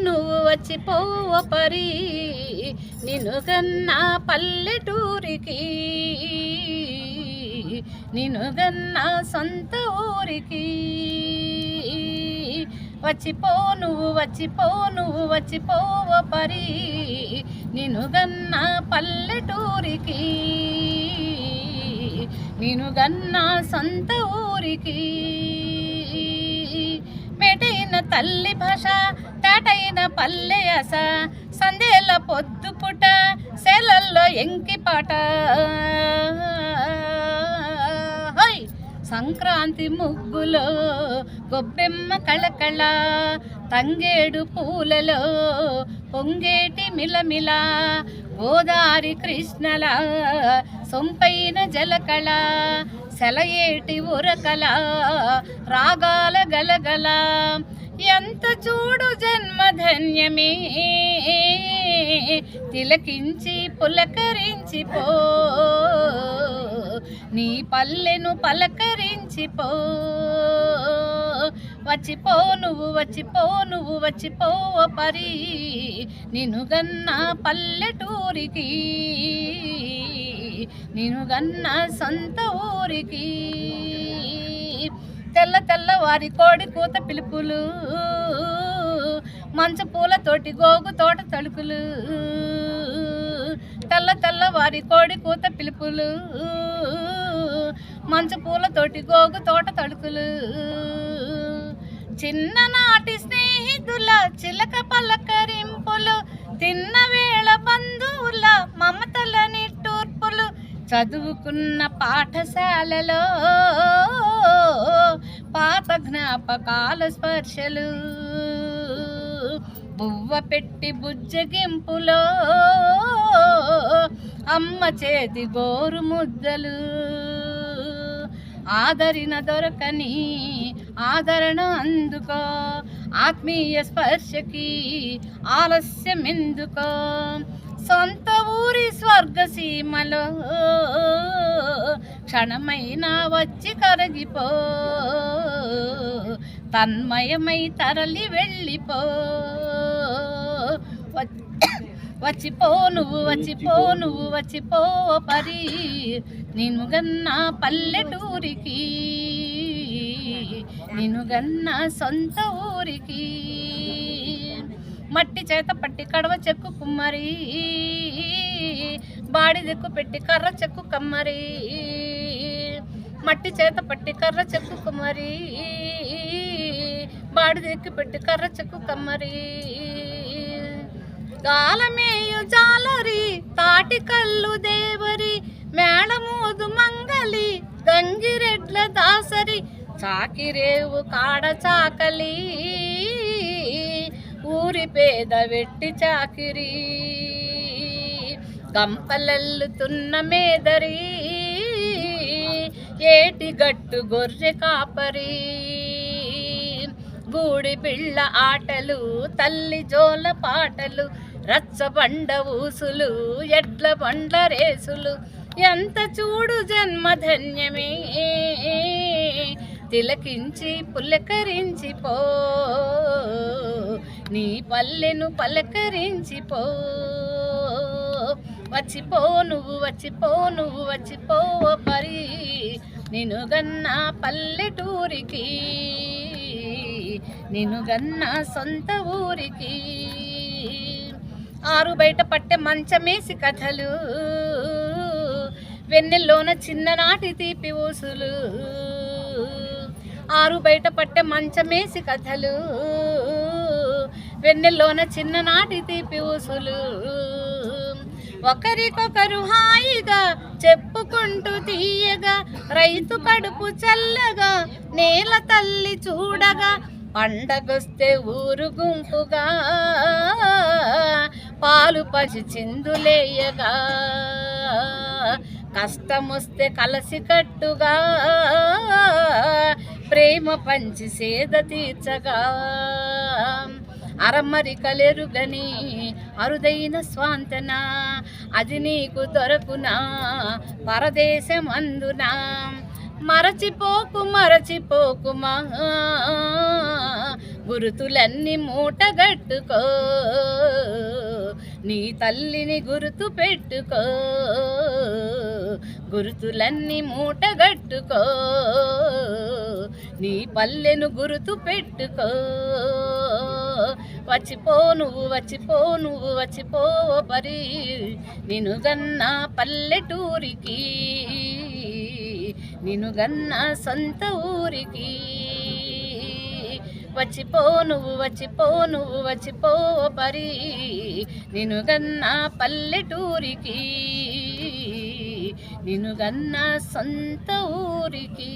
నువ్వు వచ్చిపోవ పరి నిన్ను గన్నా పల్లెటూరికి నిన్ను గన్నా సొంత ఊరికి వచ్చిపో నువ్వు వచ్చిపోవ పరి నిన్ను గన్నా పల్లెటూరికి నిన్ను గన్నా సొంత ఊరికి మేటైన తల్లి భాష తాటైన పల్లె అస సందేల పొద్దు పుట సెలల్లో ఎంకి పాట సంక్రాంతి ముగ్గులో గొబ్బెమ్మ కళకళ తంగేడు పూలలో పొంగేటి మిలమిల గోదారి కృష్ణల సొంపైన జలకళ సెలయేటి ఉరకల రాగాల గలగల ఎంత చూడు జన్మధన్యమే తిలకించి పులకరించిపో నీ పల్లెను పలకరించిపో వచ్చిపో నువ్వు వచ్చిపోవ పరి నిన్ను గన్నా పల్లెటూరికి నిన్ను గన్నా సొంత ఊరికి తెల్లవారి కోడి కూత పిలుపులు మంచు పూలతోటి గోగు తోట తలుకులు తెల్లవారి కోడి కూత పిలుపులు మంచు పూలతోటి గోగు తోట తలుకులు చిన్ననాటి స్నేహితుల చిలక పలకరింపులు తిన్న వేళ బంధువుల మమతల నిట్టూర్పులు చదువుకున్న పాఠశాలలో పాత జ్ఞాపకాల స్పర్శలు బువ్వ పెట్టి బుజ్జగింపులో అమ్మ చేతి గోరు ముద్దలు ఆదరణ దొరకని ఆదరణ అందుకో ఆత్మీయ స్పర్శకి ఆలస్యం ఎందుకో సొంత ఊరి స్వర్గసీమలో క్షణమైనా వచ్చి కరగిపో తన్మయమై తరలి వెళ్ళిపో వచ్చిపో నువ్వు వచ్చిపో పరి నిన్ను గన్నా పల్లెటూరికి నిన్ను గన్నా సొంత ఊరికి మట్టి చేత పట్టి కడవ చెక్కు కుమ్మరి బాడి దిక్కు పెట్టి కర్ర చెక్కు కమ్మరి మట్టి చేత పట్టి కర్ర చెక్కు కుమ్మరి బాడి దిక్కు పెట్టి కర్ర చెక్కు కమ్మరి గాలమేయు జాలరి తాటి కల్లు దేవరి మేళమూదు మంగలి గంగిరెడ్ల దాసరి చాకిరేవు కాడ చాకలి ఊరి పేద వెట్టి చాకిరి గంపలల్లుతున్న మేదరి ఏటి గట్టు గొర్రె కాపరి గూడి పిళ్ళ ఆటలు తల్లి జోల పాటలు రచ్చబండ ఊసులు ఎడ్ల బండ్ల రేసులు ఎంత చూడు జన్మధన్యమే తిలకించి పులకరించిపో నీ పల్లెను పలకరించిపో వచ్చిపో నువ్వు వచ్చిపో పరి నిన్ను గన్నా పల్లెటూరికి నిన్ను గన్నా సొంత ఊరికి ఆరు బయట పట్టె మంచమేసి కథలు వెన్నెల్లోన చిన్ననాటి తీపి ఊసులు ఆరు బయట పట్టె మంచమేసి కథలు వెన్నెల్లోన చిన్ననాటి తీపి ఊసులు ఒకరికొకరు హాయిగా చెప్పుకుంటూ తీయగా రైతు కడుపు చల్లగా నేల తల్లి చూడగా పండగొస్తే ఊరు గుంపుగా పాలు పసి చిందులేయగా కష్టమొస్తే కలసి కట్టుగా ప్రేమ పంచి సేద తీర్చగా అరమరికలెరుగని అరుదైన స్వాంతన అది నీకు దొరకునా పరదేశమందున మరచిపోకుమా గురుతులన్నీ మూటగట్టుకో, నీ తల్లిని గుర్తు పెట్టుకో, గురుతులన్నీ మూటగట్టుకో, నీ పల్లెను గుర్తు పెట్టుకో. వచ్చిపో నువ్వు వచ్చిపో నువ్వు వచ్చిపో పరి, నిన్ను గన్నా పల్లెటూరికి, నిన్ను గన్నా సొంత ఊరికి. వచ్చిపో నువ్వు వచ్చిపో నువ్వు వచ్చిపో పరి, నిన్ను గన్నా పల్లెటూరికి, నిన్ను గన్నా సొంత ఊరికి.